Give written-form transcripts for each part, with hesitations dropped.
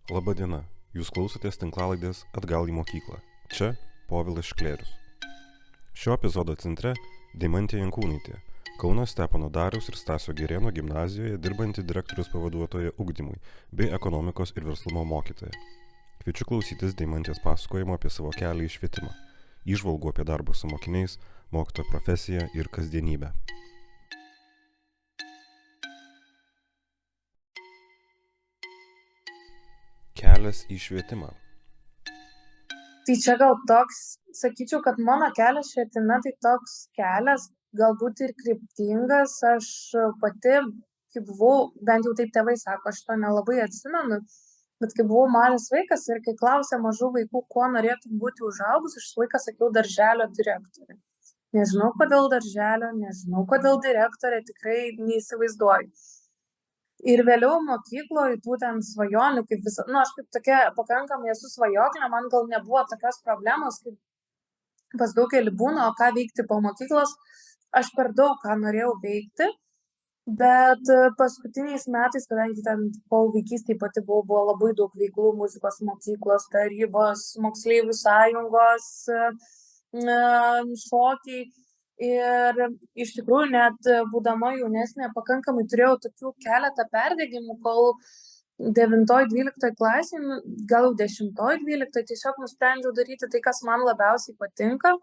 Labadiena, jūs klausotės tinklalaidės Atgal į mokyklą. Čia Povilas Šklėrius. Šio epizodo centre Deimantė Jankūnaitė, Kauno Stepono Dariaus ir Stasio Girėno gimnazijoje dirbanti direktoriaus pavaduotoja ugdymui bei ekonomikos ir verslumo mokytoja. Kviečiu klausytis Deimantės pasakojimo apie savo kelią į švietimą, įžvalgų apie darbą su mokiniais, mokytojo profesiją ir kasdienybę. Kelias į švietimą. Tai čia gal toks, sakyčiau, kad mano kelias švietime tai toks kelias, galbūt ir kryptingas. Aš pati, kai buvau, bent jau taip tėvai sako, aš to nelabai atsimenu, bet kai buvau mažas vaikas ir kai klausė mažų vaikų, kuo norėtum būti užaugus, aš visą laiką sakiau darželio direktorė. Nežinau, kodėl darželio, nežinau, kodėl direktorė, tikrai neįsivaizduoju. Ir vėliau mokykloje tų ten svajonių, kaip visą, aš kaip tokia pakankamai esu svajoklė, man gal nebuvo tokios problemos, kaip pas daugelį būna, o ką veikti po mokyklos, aš per daug ką norėjau veikti, bet paskutiniais metais, kadangi ten po vaikystėje pati buvo labai daug veiklų, muzikos mokyklos, tarybos, moksleivių sąjungos, šokiai. Ir iš tikrųjų, net būdama jaunesnė, pakankamai turėjau tokių keletą perdegimų, kol 9-12 klasė, gal jau 10-12, tiesiog nusprendžiau daryti tai, kas man labiausiai patinka.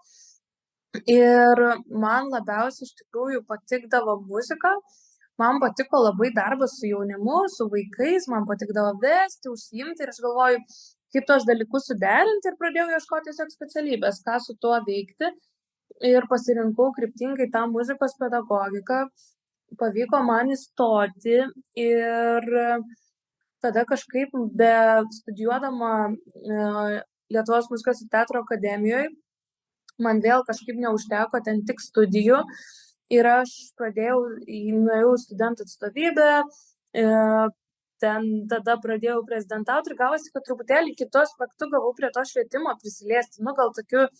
Ir man labiausiai iš tikrųjų patikdavo muzika. Man patiko labai darbas su jaunimu, su vaikais, man patikdavo vesti, užsiimti ir aš galvoju, kaip tos dalykus suderinti ir pradėjau ieškoti tiesiog specialybės, ką su tuo veikti. Ir pasirinkau kryptingai tą muzikos pedagogiką, pavyko man įstoti ir tada kažkaip studijuodama Lietuvos muzikos ir teatro akademijoje, man vėl kažkaip neužteko ten tik studijų ir aš nuėjau į studentų atstovybę, ten tada pradėjau prezidentauti ir gavosi, kad truputėlį kitu aspektu gavau prie to švietimo prisiliesti, gal tokiu,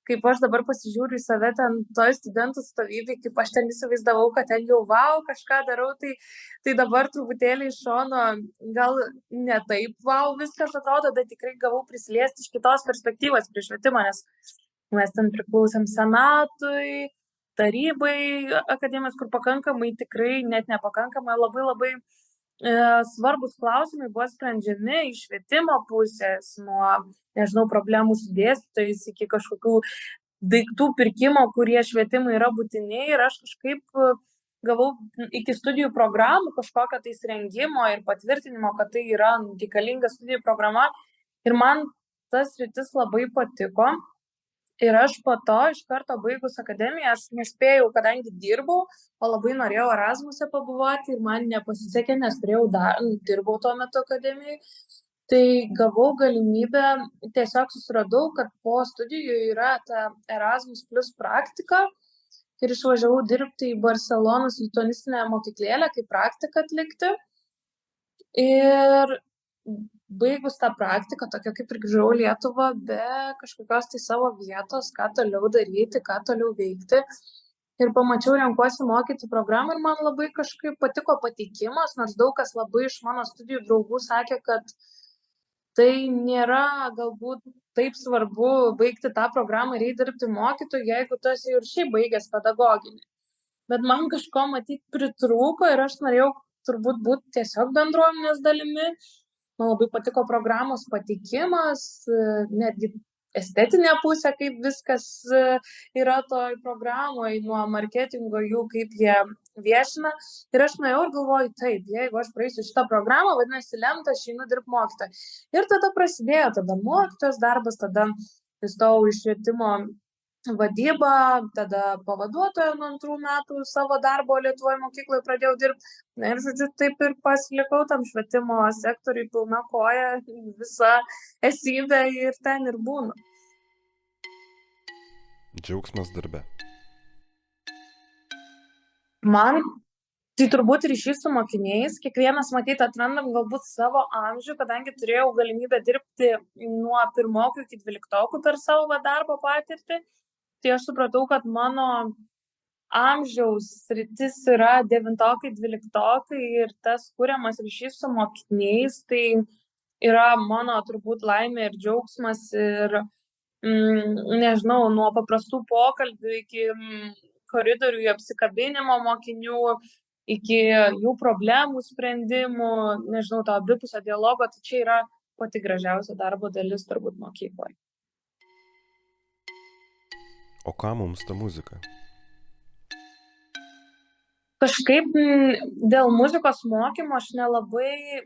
kaip aš dabar pasižiūriu į save ten toj studentų atstovybėj, kaip aš ten įsivaizdavau, kad ten jau kažką darau, tai dabar truputėlį iš šono gal ne taip viskas atrodo, bet tikrai gavau prisiliesti iš kitos perspektyvos prie švietimo, nes mes ten priklausėm senatui, tarybai akademijos, kur pakankamai tikrai, net nepakankamai, labai svarbus klausimai buvo sprendžiami iš švietimo pusės, nuo, problemų su dėstytojais iki kažkokių daiktų pirkimo, kurie švietimui yra būtini ir aš kažkaip gavau iki studijų programų kažkokio tais rengimo ir patvirtinimo, kad tai yra reikalinga studijų programa ir man tas sritis labai patiko. Ir aš po to, iš karto baigus akademiją, aš nespėjau, kadangi dirbau, o labai norėjau Erasmuse pabuvoti ir man nepasisekė, nes dirbau tuo metu akademijai. Tai gavau galimybę, tiesiog susiradau, kad po studijų yra ta Erasmus plus praktika ir išvažiavau dirbti į Barselonos lituanistinę mokyklėlę, kaip praktiką atlikti. Ir baigus tą praktiką, tokia kaip ir grįžau į Lietuvą, be kažkokios tai savo vietos, ką toliau daryti, ką toliau veikti. Ir pamačiau renkuosi mokyti programą ir man labai kažkaip patiko pateikimas, nors daug kas labai iš mano studijų draugų sakė, kad tai nėra galbūt taip svarbu baigti tą programą ir dirbti mokytoju, jeigu tu esi ir šiaip baigęs pedagoginį. Bet man kažko matyti pritrūko ir aš norėjau turbūt būti tiesiog bendruomenės dalimi. Man labai patiko programos pateikimas, netgi estetinė pusė, kaip viskas yra toj programoje, nuo marketingo jų, kaip jie viešina. Ir aš nuėjau ir galvoju, taip, jeigu aš praeisiu šitą programą, vadinasi, lemta, aš einu dirbti mokytoją. Ir tada prasidėjo mokytojos darbas, tada įstojau į švietimo vadybą, tada pavaduotoja nuo 2 metų savo darbo Lietuvoje mokykloje pradėjau dirbti. Ir žodžiu, taip ir pasilikau tam švietimo sektoriui pilna koja, visa esybė ir ten ir būnu. Džiaugsmas darbe. Man tai turbūt ryšys su mokiniais, kiekvienas matyti atrandam galbūt savo amžių, kadangi turėjau galimybę dirbti nuo 1 iki 12 per savo darbo patirtį. Tai aš supratau, kad mano amžiaus sritis yra 9-12 ir tas kuriamas ryšys su mokiniais, tai yra mano turbūt laimė ir džiaugsmas ir, nežinau, nuo paprastų pokalbių iki koridoriuje apsikabinimo mokinių, iki jų problemų sprendimų, nežinau, to abipusio dialogo, tai čia yra pati gražiausia darbo dalis turbūt mokykloje. O ką mums ta muzika? Kažkaip dėl muzikos mokymo aš nelabai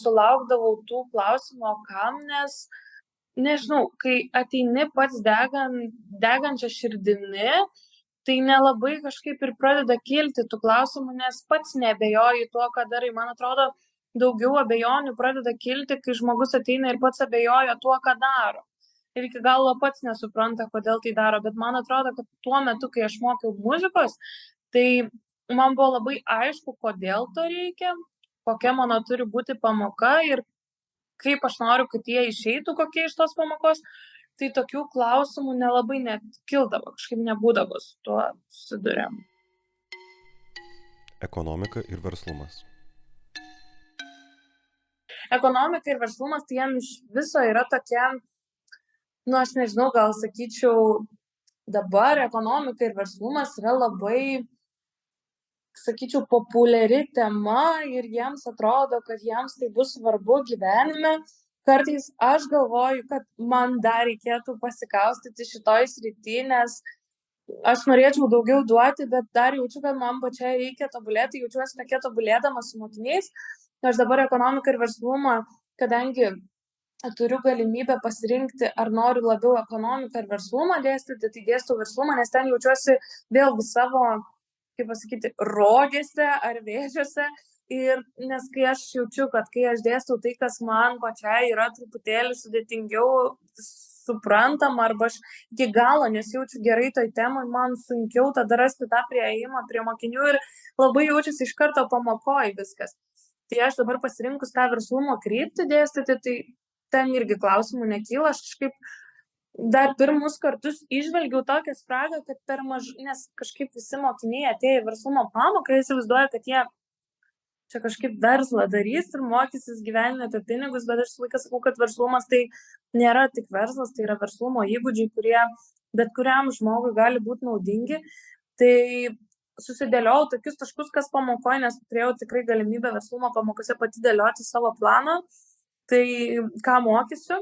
sulaukdavau tų klausimų, o kam, nes, nežinau, kai ateini pats degančia širdimi, tai nelabai kažkaip ir pradeda kilti tų klausimų, nes pats neabejoji tuo, ką darai. Man atrodo, daugiau abejonių pradeda kilti, kai žmogus ateina ir pats abejoja tuo, ką daro. Ir iki galo pats nesupranta, kodėl tai daro. Bet man atrodo, kad tuo metu, kai aš mokiau muzikos, tai man buvo labai aišku, kodėl to reikia, kokia mano turi būti pamoka ir kaip aš noriu, kad jie išeitų kokie iš tos pamokos. Tai tokių klausimų nelabai net kildavo, kažkaip nebūdavo su tuo susidūrėm. Ekonomika ir verslumas. Ekonomika ir verslumas, tai jam iš viso yra tokia, aš nežinau, gal sakyčiau, dabar ekonomika ir verslumas yra labai, sakyčiau, populiari tema ir jiems atrodo, kad jiems tai bus svarbu gyvenime. Kartais aš galvoju, kad man dar reikėtų pasikaustyti šitoj srity, nes aš norėčiau daugiau duoti, bet dar jaučiu, kad man pačiai reikia tobulėti, jaučiuosi tokia tobulėdama su mokiniais. Aš dabar ekonomiką ir verslumą, kadangi turiu galimybę pasirinkti, ar noriu labiau ekonomiką ir verslumą dėstyti, tai dėstau verslumą, nes ten jaučiuosi vėlgi savo, kaip pasakyti, rogėse ar vėžiuose. Ir nes kai aš jaučiu, kad kai aš dėstau tai, kas man pačiai yra truputėlį sudėtingiau suprantama, arba aš iki galo nesijaučiu gerai toj temai, man sunkiau tada rasti tą prieėjimą prie mokinių ir labai jaučiasi iš karto pamokoj viskas. Tai aš dabar pasirinkus tą verslumo kryptį dėstyti, tai ten irgi klausimų nekyla, aš kažkaip dar pirmus kartus įžvelgiau tokią spragą, kad per mažai, nes kažkaip visi mokiniai atėję į verslumo pamoką, įsivaizduoja, kad jie čia kažkaip verslą darys ir mokysis gyvenime apie pinigus, bet aš laiką sakau, kad verslumas tai nėra tik verslas, tai yra verslumo įgūdžiai, kurie bet kuriam žmogui gali būti naudingi. Tai susidėliojau tokius taškus, kas pamokoje, nes turėjau tikrai galimybę verslumo pamokose pati dėlioti savo planą, tai ką mokysiu.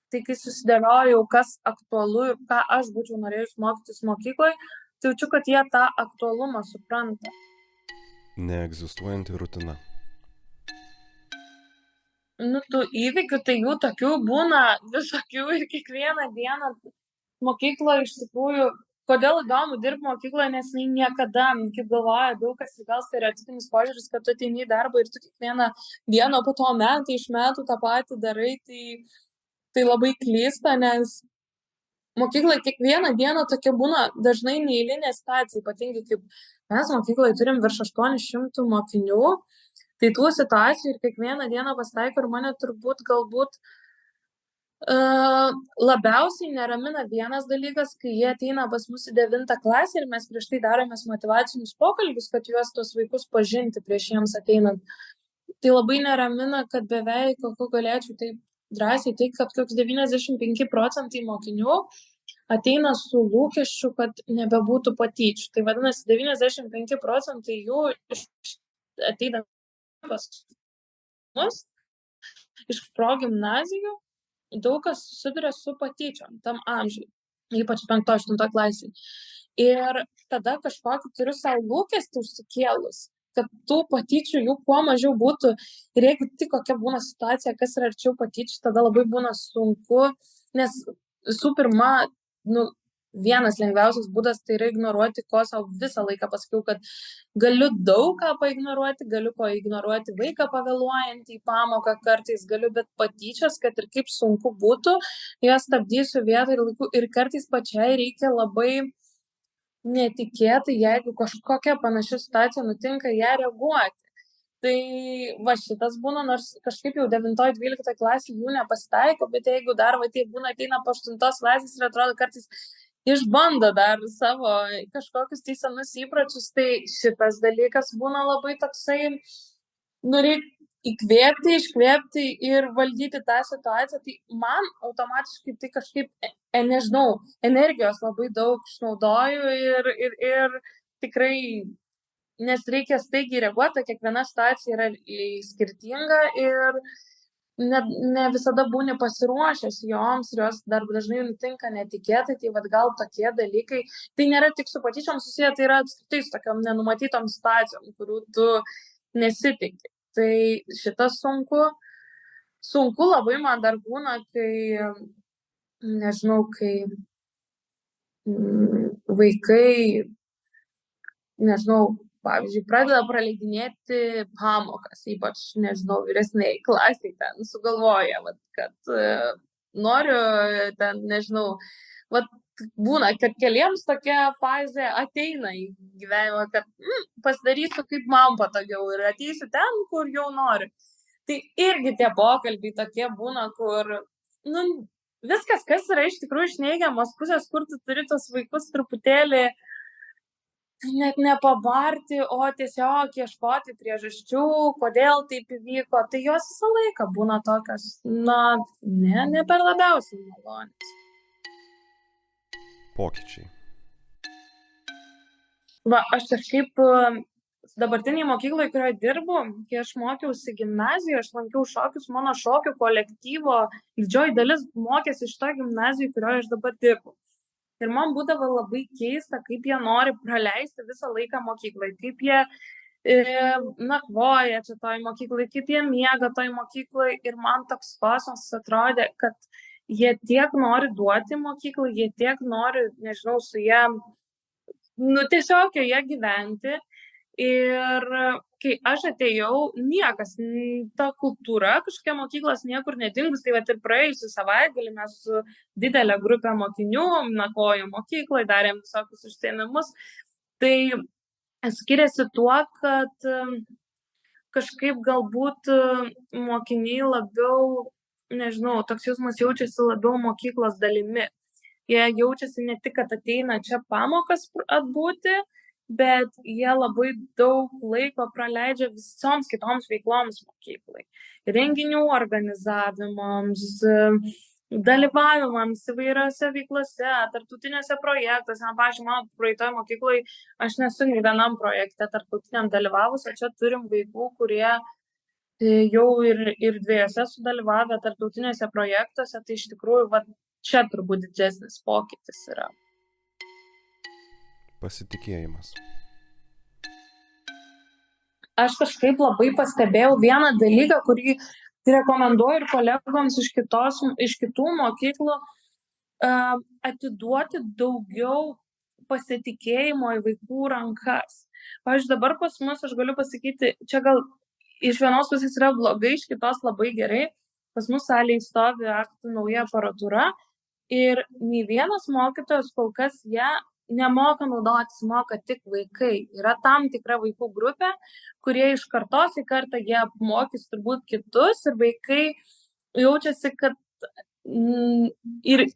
Tai kai susidėliojau, kas aktualu ir ką aš būčiau norėjus mokytis mokykloje, tai jaučiu, kad jie tą aktualumą supranta. Neegzistuojanti rutina. Tų įvykių, tai jų tokių būna visokių ir kiekvieną dieną mokykloje iš tikrųjų, kodėl įdomu dirbti mokykloje, nes niekada, kaip galvoja daug kas, gal stereotipinis požiūris, kad tu ateini į darbą ir tu kiekvieną dieną, po to metai iš metų tą patį darai, tai labai klysta, nes mokykloje kiekvieną dieną tokia būna dažnai neeilinė situacija, ypatingai kaip mes mokykloje turim virš 800 mokinių, tai tų situacijų ir kiekvieną dieną pasitaiko ir mane turbūt galbūt labiausiai neramina vienas dalykas, kai jie ateina pas mus į 9 klasę ir mes prieš tai daromės motyvacinius pokalbius, kad juos tos vaikus pažinti prieš jiems ateinant. Tai labai neramina, kad beveik, kokiu galėčiau taip drąsiai teikti, kad koks 95% mokinių ateina su lūkesčiu, kad nebebūtų patyčių. Tai vadinasi, 95% jų ateina pas mus iš progimnazijų, daug kas susiduria su patyčiom tam amžiui, ypač 5-8 klasiai. Ir tada kažkokį turiu savo lūkestį užsikėlus, kad tų patyčių jų kuo mažiau būtų. Ir jeigu tik kokia būna situacija, kas yra arčiau patyčių, tada labai būna sunku, nes visų pirma, vienas lengviausias būdas tai yra ignoruoti, ko savo visą laiką pasakiau, kad galiu daug ką paignoruoti, galiu paignoruoti vaiką pavėluojantį į pamoką kartais, galiu, bet patyčias, kad ir kaip sunku būtų, jas stabdysiu vietoj ir laiku. Ir kartais pačiai reikia labai netikėtai, jeigu kažkokia panaši situacija nutinka, ją reaguoti. Tai va šitas būna, nors kažkaip jau 9-12 klasė jų nepasitaiko, bet jeigu dar tai būna ateina po 8 klasės ir atrodo kartais išbando dar savo kažkokius senus įpročius, tai šitas dalykas būna labai toksai, įkvėpti, iškvėpti ir valdyti tą situaciją, tai man automatiškai tai kažkaip, nežinau, energijos labai daug išnaudoju ir tikrai, nes reikia staigiai reaguoti, kiekviena situacija yra skirtinga ir ne visada būni pasiruošęs joms ir jos dar dažnai nutinka netikėtai, tai vat gal tokie dalykai, tai nėra tik su patyčiom susiję, tai yra apskritai su tokiom nenumatytom situacijom, kurių tu nesitiki. Tai šitas sunku labai man dar būna, kai, nežinau, kai vaikai, nežinau, pavyzdžiui, pradeda praleidinėti pamokas, ypač, nežinau, vyresniai klasiai ten sugalvoja, vat, kad noriu ten, nežinau, vat, būna, kad keliems tokia fazė ateina į gyvenimą, kad pasidarysiu kaip man patogiau ir ateisiu ten, kur jau noriu. Tai irgi tie pokalbiai tokie būna, kur, viskas, kas yra iš tikrųjų iš neigiamos pusės, kur tu turi tos vaikus truputėlį net nepabarti, o tiesiog ieškoti priežasčių, kodėl taip įvyko, tai jos visą laiką būna tokios, ne per labiausiai malonės. Pokyčiai. Aš kažkaip dabartiniai mokyklai, kurioje dirbu, kai aš mokiausi gimnazijoje, aš lankiau šokius, mano šokių kolektyvo didžioji dalis mokėsi iš to gimnazijoje, kurioje aš dabar dirbu. Ir man būdavo labai keista, kaip jie nori praleisti visą laiką mokyklai, kaip jie nakvoja čia toj mokyklai, kaip jie miega toj mokyklai. Ir man toks kosmosas atrodė, kad jie tiek nori duoti mokyklai, jie tiek nori, nežinau, su jie, tiesiog joje gyventi. Ir kai aš atėjau, niekas, ta kultūra kažkokia mokyklos niekur nedingus, tai vat ir praėjusią savaitgalį mes su didelė grupė mokinių nakvojom mokyklai, darėm visokius užsiėmimus. Tai skiriasi tuo, kad kažkaip galbūt mokiniai labiau, nežinau, toks jausmas jaučiasi labiau mokyklos dalimi. Jie jaučiasi ne tik, kad ateina čia pamokas atbūti, bet jie labai daug laiko praleidžia visoms kitoms veikloms mokyklai. Renginių organizavimams, dalyvavimams įvairiose veiklose, tarptautiniuose projektuose. Pavyzdžiui, mano praeitoj mokyklai aš nesu nei vienam projekte tarptautiniam dalyvavus, o čia turim vaikų, kurie jau ir dviejose sudalyvavę tarptautiniuose projektuose, tai iš tikrųjų čia turbūt didesnis pokytis yra. Pasitikėjimas. Aš kažkaip labai pastebėjau vieną dalyką, kurį rekomenduoju ir kolegoms iš kitų mokyklų atiduoti daugiau pasitikėjimo į vaikų rankas. Pavyzdžiui, dabar pas mus, aš galiu pasakyti, čia gal iš vienos pusės yra blogai, iš kitos labai gerai. Pas mus salėje stovi aktų nauja aparatūra ir nei vienas mokytojas kol kas ją nemoka naudotis, moka tik vaikai. Yra tam tikra vaikų grupė, kurie iš kartos į kartą jie apmokys turbūt kitus ir vaikai jaučiasi, kad ir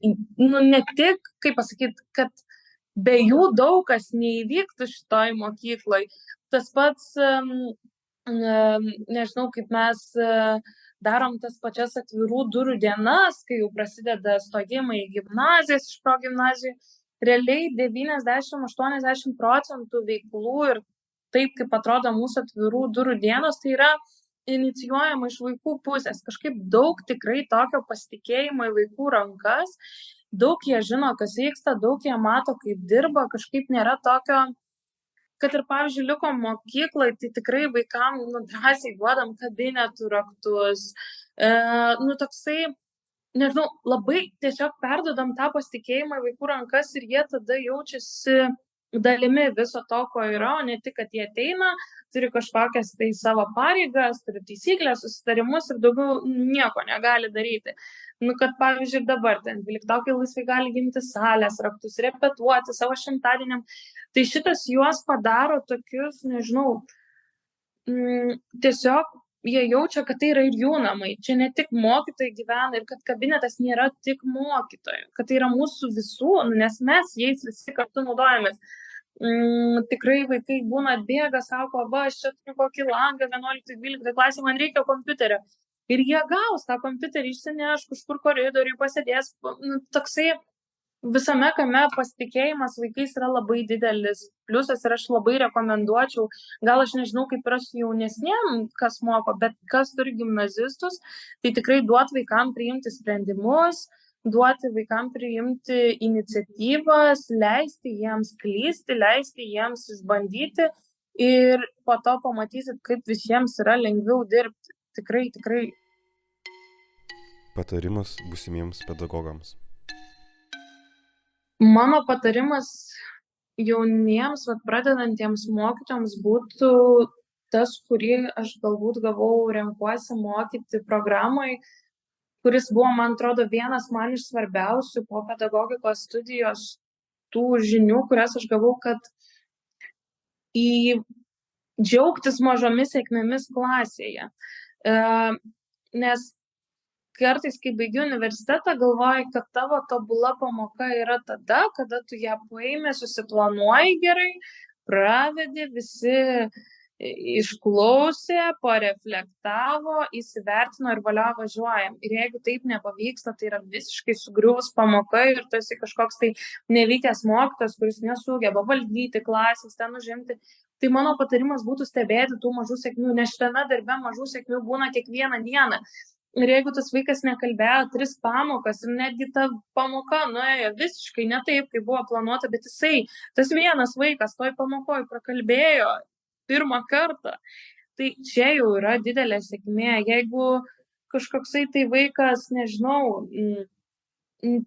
ne tik, kaip pasakyti, kad be jų daug kas neįvyktų šitoj mokyklai. Tas pats, nežinau, kaip mes darom tas pačias atvirų durų dienas, kai jau prasideda stojimai į gimnazijas iš progimnazijų. Realiai 90–80% veiklų ir taip, kaip atrodo mūsų atvirų durų dienos, tai yra inicijuojama iš vaikų pusės. Kažkaip daug tikrai tokio pasitikėjimo į vaikų rankas, daug jie žino, kas vyksta, daug jie mato, kaip dirba, kažkaip nėra tokio, kad ir, pavyzdžiui, likom mokyklai, tai tikrai vaikam drąsiai duodam kabinetų raktus, toksai, nežinau, labai tiesiog perduodam tą pasitikėjimą į vaikų rankas ir jie tada jaučiasi dalimi viso to, ko yra, o ne tik, kad jie ateina, turi kažkokias tai savo pareigas, turi taisyklės, susitarimus ir daugiau nieko negali daryti. Kad pavyzdžiui dabar ten 12 laisvai gali ginti salės raktus, repetuoti savo šimtadieniam, tai šitas juos padaro tokius, nežinau, tiesiog jie jaučia, kad tai yra ir jų namai. Čia ne tik mokytojai gyvena ir kad kabinetas nėra tik mokytojų, kad tai yra mūsų visų, nes mes jais visi kartu naudojamės. Tikrai vaikai būna atbėga, sako, va, aš čia turiu kokį langą 11-12 klasė, man reikia kompiuterio. Ir jie gaus tą kompiuterį, išsineš kažkur koridoriui, pasėdės. Toksai visame kame pasitikėjimas vaikais yra labai didelis pliusas ir aš labai rekomenduočiau, gal aš nežinau, kaip yra su jaunesniem, kas moko, bet kas turi gimnazistus, tai tikrai duot vaikam priimti sprendimus, duoti vaikam priimti iniciatyvas, leisti jiems klysti, leisti jiems išbandyti ir po to pamatysit, kaip visiems yra lengviau dirbti. Tikrai, tikrai. Patarimas būsimiems pedagogams. Mano patarimas jauniems, pradedantiems mokytojams būtų tas, kurį aš galbūt gavau renkuosi mokyti programai, kuris buvo, man atrodo, vienas man iš svarbiausių po pedagogikos studijos tų žinių, kurias aš gavau, kad džiaugtis mažomis sėkmėmis klasėje. Nes kartais, kai baigiu universitetą, galvoju, kad tavo tobula pamoka yra tada, kada tu ją paimi, susiplanuoji gerai, pravedi, visi išklausė, pareflektavo, įsivertino ir valio važiuojam. Ir jeigu taip nepavyksta, tai yra visiškai sugriuvus pamoka ir tu esi kažkoks tai nevykęs mokytojas, kuris nesugeba valdyti klasės, ten užimti. Tai mano patarimas būtų stebėti tų mažų sėkmių, nes šitame darbe mažų sėkmių būna kiekvieną dieną. Ir jeigu tas vaikas nekalbėjo 3 pamokas ir netgi ta pamoka nuėjo visiškai ne taip, kaip buvo planuota, bet tas vienas vaikas toj pamokoj prakalbėjo pirmą kartą, tai čia jau yra didelė sėkmė. Jeigu kažkoksai tai vaikas, nežinau,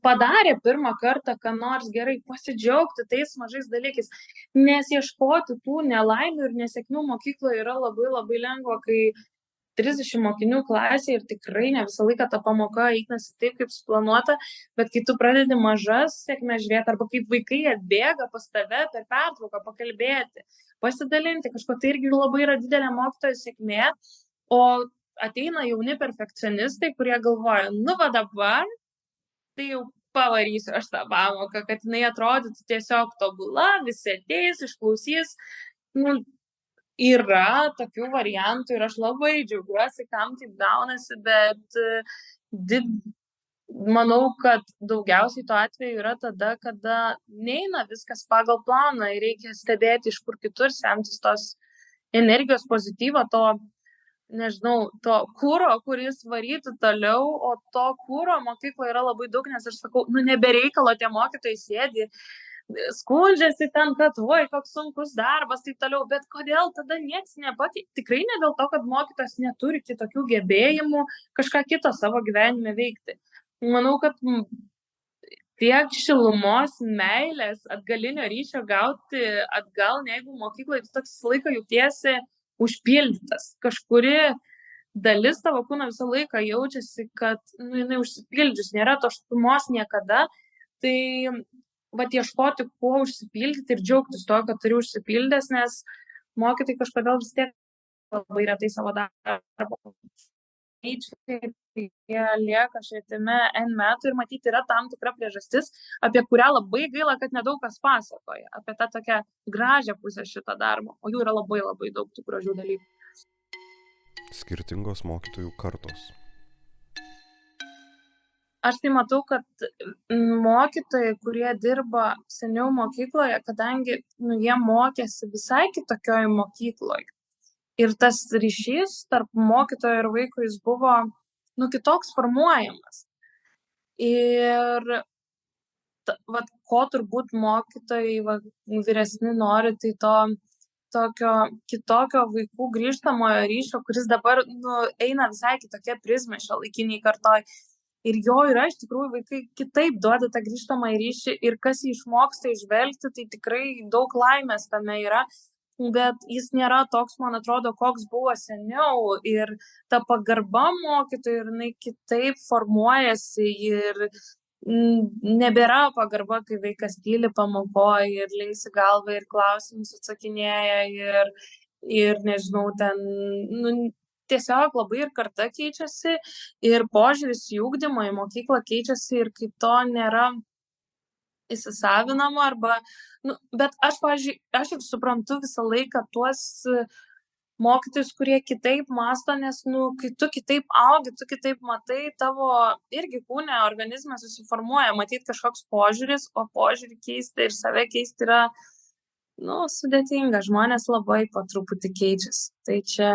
padarė pirmą kartą, ką nors gerai, pasidžiaugti tais mažais dalykais, nes ieškoti tų nelaimių ir nesėkmių mokykloje yra labai labai lengva, kai 30 mokinių klasė ir tikrai ne visą laiką ta pamoka einasi taip, kaip suplanuota, bet kai tu pradedi mažas sėkmės žiūrėti, arba kaip vaikai atbėga pas tave per pertrauką pakalbėti, pasidalinti kažko, tai irgi labai yra didelė mokytojo sėkmė, o ateina jauni perfekcionistai, kurie galvoja, va dabar, tai jau pavarysiu aš tą pamoką, kad jinai atrodytų tiesiog tobula, visi ateis, išklausys, yra tokių variantų ir aš labai džiaugiuosi, kam taip gaunasi, bet manau, kad daugiausiai to atveju yra tada, kada neina viskas pagal planą ir reikia stebėti iš kur kitur, semtis tos energijos pozityvo, to, nežinau, to kūro, kuris varytų toliau, o to kūro mokykloje yra labai daug, nes aš sakau, nebereikalo tie mokytojai sėdi, skundžiasi ten, kad oi, koks sunkus darbas, taip toliau, bet kodėl tada nieks nepateikia? Tikrai ne dėl to, kad mokytojas neturi kitokių gebėjimų kažką kito savo gyvenime veikti. Manau, kad tiek šilumos, meilės, atgalinio ryšio gauti atgal, jeigu mokykloje toks laiką jautiesi užpildytas. Kažkuri dalis tavo kūno visą laiką jaučiasi, kad jinai užsipildžius, nėra tos šilumos niekada, tai ieškoti, kuo užsipildyti ir džiaugtis to, kad turi užsipildęs, nes mokytojai kažkodėl vis tiek labai retai savo darbą. Jie lieka švietime N metų ir matyti yra tam tikra priežastis, apie kurią labai gaila, kad nedaug kas pasakoja, apie tą tokią gražią pusę šito darbo, o jų yra labai labai daug tų gražių dalykų. Skirtingos mokytojų kartos. Aš tai matau, kad mokytojai, kurie dirba seniau mokykloje, kadangi jie mokėsi visai kitokioj mokykloje. Ir tas ryšys tarp mokytojo ir vaiko jis buvo kitoks formuojamas. Ir ko turbūt mokytojai vyresni nori, tai to tokio kitokio vaikų grįžtamojo ryšio, kuris dabar eina visai kitokia prizmė šiuolaikiniai kartoj. Ir jo yra, iš tikrųjų, vaikai kitaip duoda tą grįžtamą ryšį ir kas jį išmoksta išvelgti, tai tikrai daug laimės tame yra, bet jis nėra toks, man atrodo, koks buvo seniau ir ta pagarba mokytojui ir jinai kitaip formuojasi ir nebėra pagarba, kai vaikas tyli pamokoje ir linksi galvą ir klausimus atsakinėja ir nežinau, ten tiesiog labai ir karta keičiasi ir požiūris į ugdymą, į mokyklą keičiasi ir kai to nėra įsisavinama arba, nu, bet aš, pavyzdžiui, aš ir suprantu visą laiką tuos mokytojus, kurie kitaip mąsto, nes, nu, kai tu kitaip augi, tu kitaip matai, tavo irgi kūne, organizme susiformuoja, matyt, kažkoks požiūris, o požiūrį keisti ir save keisti yra, nu, sudėtinga, žmonės labai po truputį keičiasi. Tai čia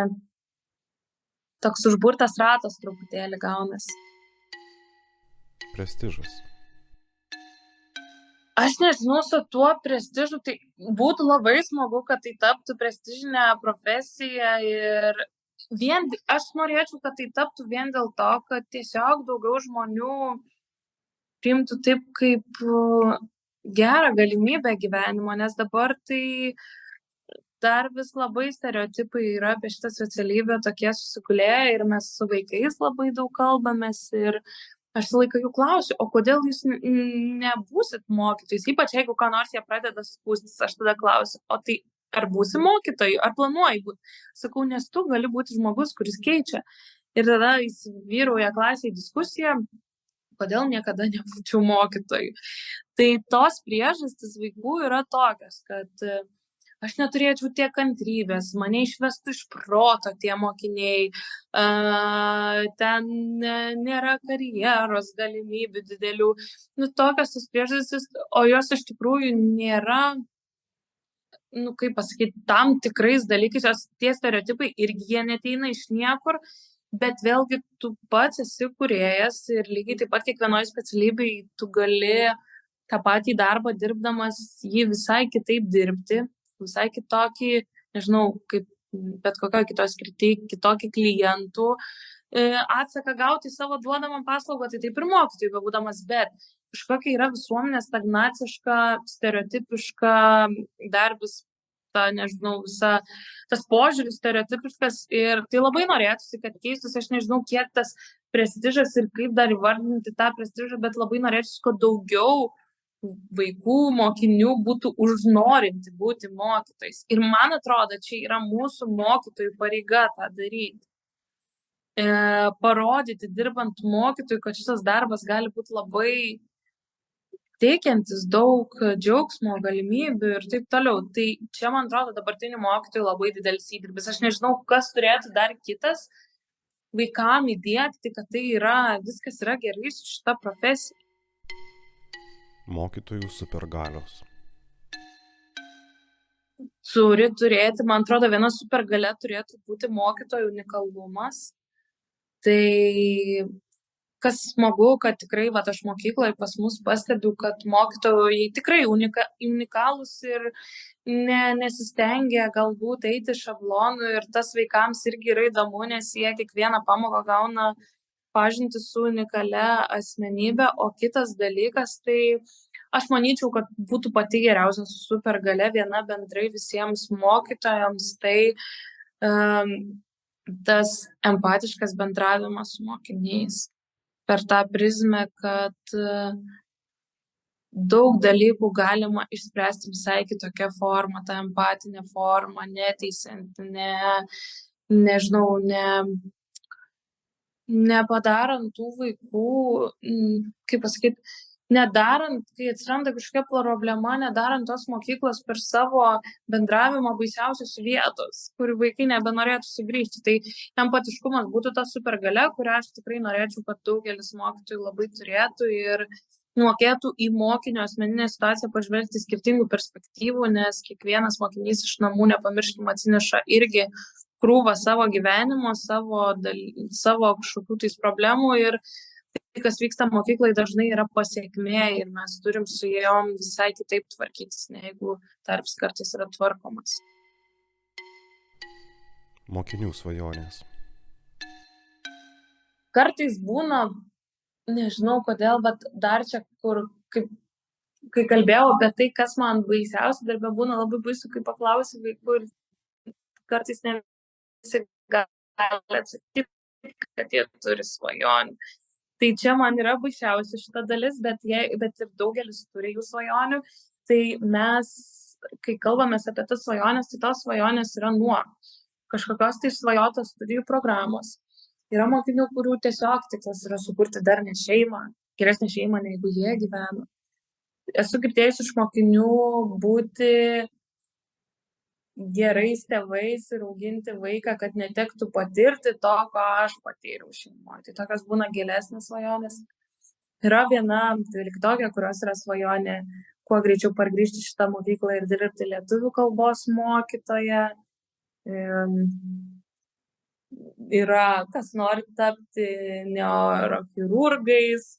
toks užburtas ratas truputėlį gaunasi. Prestižas. Aš nežinau, su tuo prestižu, tai būtų labai smagu, kad tai taptų prestižinė profesija ir aš norėčiau, kad tai taptų vien dėl to, kad tiesiog daugiau žmonių priimtų taip kaip gerą galimybę gyvenimo, nes dabar tai dar vis labai stereotipai yra apie šitą specialybę tokie susigulėję ir mes su vaikais labai daug kalbamės ir aš visą laiką jų klausiu, o kodėl jūs nebūsit mokytojais, ypač jeigu ką nors jie pradeda skųstis, aš tada klausiu, o tai ar būsi mokytojai, ar planuoji būti? Sakau, nes tu gali būti žmogus, kuris keičia. Ir tada įsivyrauja klasėje diskusija, kodėl niekada nebūčiau mokytojų. Tai tos priežastys vaikų yra tokios, kad aš neturėčiau tiek kantrybės, mane išvestų iš proto tie mokiniai, ten nėra karjeros galimybių didelių, nu tokios tos priežastys, o jos iš tikrųjų nėra, nu kaip pasakyti, tam tikrais dalykais, tie stereotipai irgi jie neteina iš niekur, bet vėlgi tu pats esi kūrėjas ir lygiai taip pat kiekvienoje specialybėje tu gali tą patį darbą dirbdamas jį visai kitaip dirbti, visai kitokį, nežinau, kaip bet kokio kitos kitokį klientų atsaką gauti savo duodamą paslaugą, tai taip ir mokytojai bebūdamas, bet kažkokia yra visuomenė stagnaciška, stereotipiška, dar vis ta, nežinau, tas požiūris stereotipiškas ir tai labai norėtųsi, kad keistus, aš nežinau, kiek tas prestižas ir kaip dar įvardinti tą prestižą, bet labai norėtųsi, kad daugiau vaikų, mokinių būtų užnorinti būti mokytojais. Ir man atrodo, čia yra mūsų mokytojų pareiga tą daryti. Parodyti, dirbant mokytojų, kad šitas darbas gali būti labai teikiantis daug džiaugsmo, galimybių ir taip toliau. Tai čia, man atrodo, dabartinių mokytojų labai didelis įdirbis. Aš nežinau, kas turėtų dar kitas vaikam įdiegti, kad tai yra, viskas yra gerai su šita profesija. Mokytojų supergalios. Turi turėti, man atrodo, viena supergalia turėtų būti mokytojų unikalumas. Tai kas smagu, kad tikrai, va, aš mokykloje pas mus pastebiu, kad mokytojai tikrai unikalūs ir nesistengia galbūt eiti šablonų ir tas vaikams irgi yra įdomu, nes jie kiekvieną pamoką gauna pažinti su unikalia asmenybė, o kitas dalykas, tai aš manyčiau, kad būtų pati geriausia supergalia viena bendrai visiems mokytojams, tai tas empatiškas bendravimas su mokiniais per tą prizmę, kad daug dalykų galima išspręsti visai kitokią formą, tą empatinę formą, neteisiant, nepadarant tų vaikų, kaip pasakyti, nedarant, kai atsiranda kažkokia problema, nedarant tos mokyklos per savo bendravimą baisiausios vietos, kur vaikai nebenorėtų sugrįžti. Tai empatiškumas būtų ta supergalia, kurią aš tikrai norėčiau, kad daugelis mokytojų labai turėtų ir mokėtų į mokinio asmeninę situaciją pažvelgti skirtingų perspektyvų, nes kiekvienas mokinys iš namų, nepamirškim, atsineša irgi krūvą savo gyvenimo, savo kažkokių tais problemų ir tai, kas vyksta mokykloje, dažnai yra pasiekmė ir mes turim su jom visai kitaip tvarkytis, negu tarps kartais yra tvarkomas. Mokinių svajonės. Kartais būna, nežinau kodėl, bet dar čia, kai kalbėjau apie tai, kas man baisiausia darbė, būna labai baisu, kai paklausi vaikų ir kartais ne visi gali atsakyti, kad jie turi svajonių. Tai čia man yra baisiausia šita dalis, bet ir daugelis turi jų svajonių. Tai mes, kai kalbamės apie tas svajonės, tai tos svajonės yra nuo kažkokios tai svajotos studijų programos. Yra mokinių, kurių tiesiog tikslas yra sukurti darnią šeimą, geresnę šeimą, negu jie gyvena. Esu girdėjus iš mokinių būti gerais tėvais ir auginti vaiką, kad netektų patirti to, ko aš patyriau šeimoje. Tai tokios būna gilesnės svajonės. Yra viena 12-okė, kurios yra svajonė kuo greičiau pargrįžti į šitą mokyklą ir dirbti lietuvių kalbos mokytoja. Yra, kas nori tapti neurochirurgais.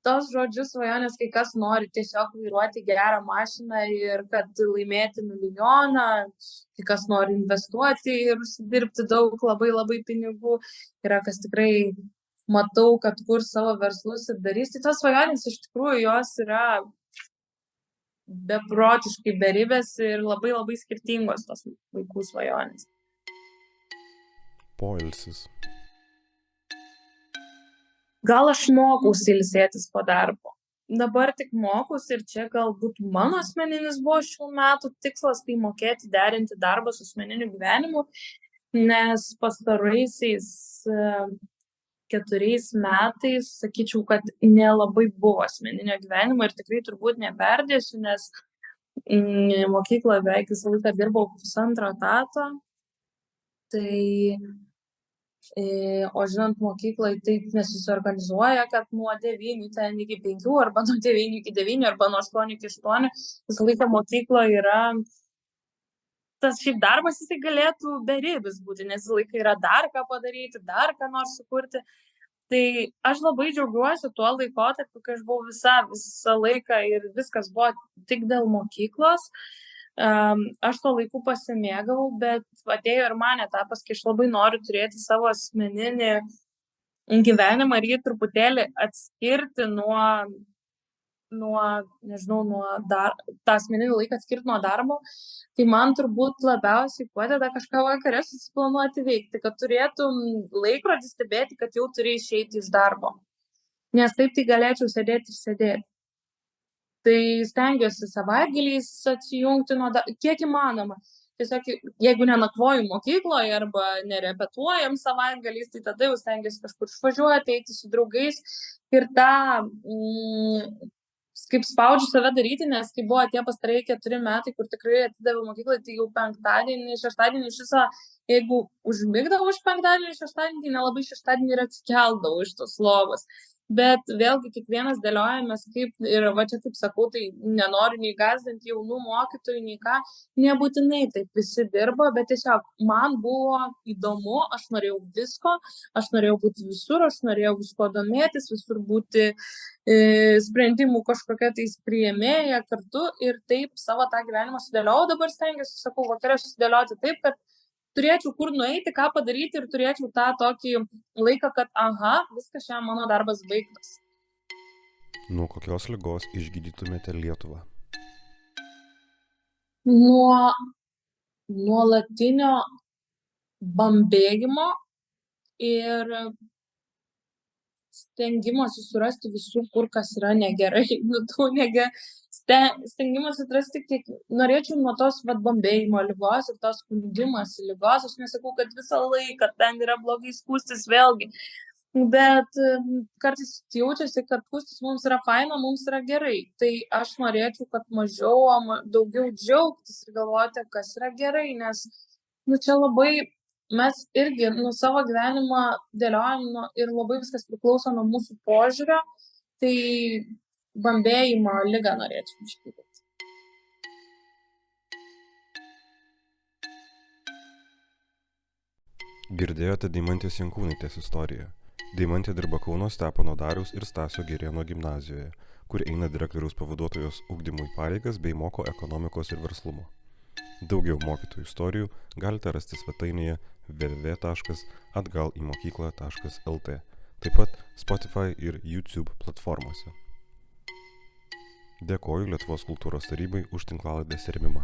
Tos žodžius svajonės, kai kas nori tiesiog vairuoti gerą mašiną ir kad laimėti milijoną, kai kas nori investuoti ir užsidirbti daug labai pinigų. Yra kas tikrai matau, kad kur savo verslus ir darys. Tai tos svajonės iš tikrųjų jos yra beprotiškai beribės ir labai skirtingos tos vaikų svajonės. Poilsis. Gal aš mokausi ilsėtis po darbo. Dabar tik mokausi ir čia galbūt mano asmeninis buvo šių metų tikslas, tai mokėti derinti darbą su asmeniniu gyvenimu, nes pastaraisiais 4 metais, sakyčiau, kad nelabai buvo asmeninio gyvenimo ir tikrai turbūt neperdėsiu, nes mokykloje beveik visą laiką dirbau 1,5 etato. O žinant, mokykloje taip nesusiorganizuoja, kad nuo 9 ten iki 5, arba nuo 9 iki 9, arba nuo 8 iki 8. Visą laiką mokykloje yra tas šiaip darbas, jisai galėtų beribis būti, nes visą laiką yra dar ką padaryti, dar ką nors sukurti. Tai aš labai džiaugiuosi tuo laikotarpiu, kai aš buvau visą laiką ir viskas buvo tik dėl mokyklos. Aš to laiku pasimėgavau, bet atėjo ir man etapas, kai aš labai noriu turėti savo asmeninį gyvenimą ir jį truputėlį atskirti tą asmeninį laiką atskirti nuo darbo. Tai man turbūt labiausiai padeda kažką vakare susiplanuoti veikti, kad turėtum laikrodį stebėti, kad jau turi išeiti iš darbo. Nes taip tai galėčiau sėdėti ir sėdėti. Tai stengiuosi savaitgaliais atsijungti nuo kiek įmanoma. Tiesiog, jeigu nenakvoju mokykloje arba nerepetuojam savaitgaliais, tai tada jau stengiuosi kažkur išvažiuoti, eiti su draugais ir tą, kaip spaudžiu save daryti, nes kai buvo tie pastarieji 4 metai, kur tikrai atidaviau mokyklai, tai jau penktadienį, šeštadienį iš viso, jeigu užmigdavau iš penktadienį, šeštadienį, tai nelabai šeštadienį ir atsikeldavau iš tos lovos. Bet vėlgi kiekvienas dėliojamės kaip, ir va čia kaip sakau, tai nenoriu nei gąsdinti jaunų mokytojų, nei ką, nebūtinai taip visi dirba, bet tiesiog man buvo įdomu, aš norėjau visko, aš norėjau būti visur, aš norėjau visko domėtis, visur būti sprendimų kažkokia tais priėmėja kartu ir taip savo tą gyvenimą sudėliojau, dabar stengiuosi, sakau, vakarą susidėlioti taip, kad turėčiau kur nueiti, ką padaryti ir turėčiau tą tokį laiką, kad viskas šiandien mano darbas baigtas. Nuo kokios ligos išgydytumėte Lietuvą? Nuo nuolatinio bambėjimo ir stengimosi surasti visur, kur kas yra negerai. Stengimosi atrasti, kiek norėčiau nuo tos bambėjimo ligos ir tos skundimosi ligos. Aš nesakau, kad visą laiką ten yra blogai skųstis vėlgi, bet kartais jaučiasi, kad skųstis mums yra faina, mums yra gerai. Tai aš norėčiau, kad daugiau džiaugtis ir galvoti, kas yra gerai, nes čia labai mes irgi savo gyvenimą dėliojam ir labai viskas priklauso nuo mūsų požiūrio, tai bambėjimo ligą norėčiau išgydyti. Girdėjote Deimantės Jankūnaitės istoriją. Deimantė dirba Kauno Stepono Dariaus ir Stasio Girėno gimnazijoje, kur eina direktoriaus pavaduotojos ugdymui pareigas bei moko ekonomikos ir verslumo. Daugiau mokytojų istorijų galite rasti svetainėje www.atgalimokykla.lt, taip pat Spotify ir YouTube platformose. Dėkoju Lietuvos kultūros tarybai už tinklalaidės rėmimą.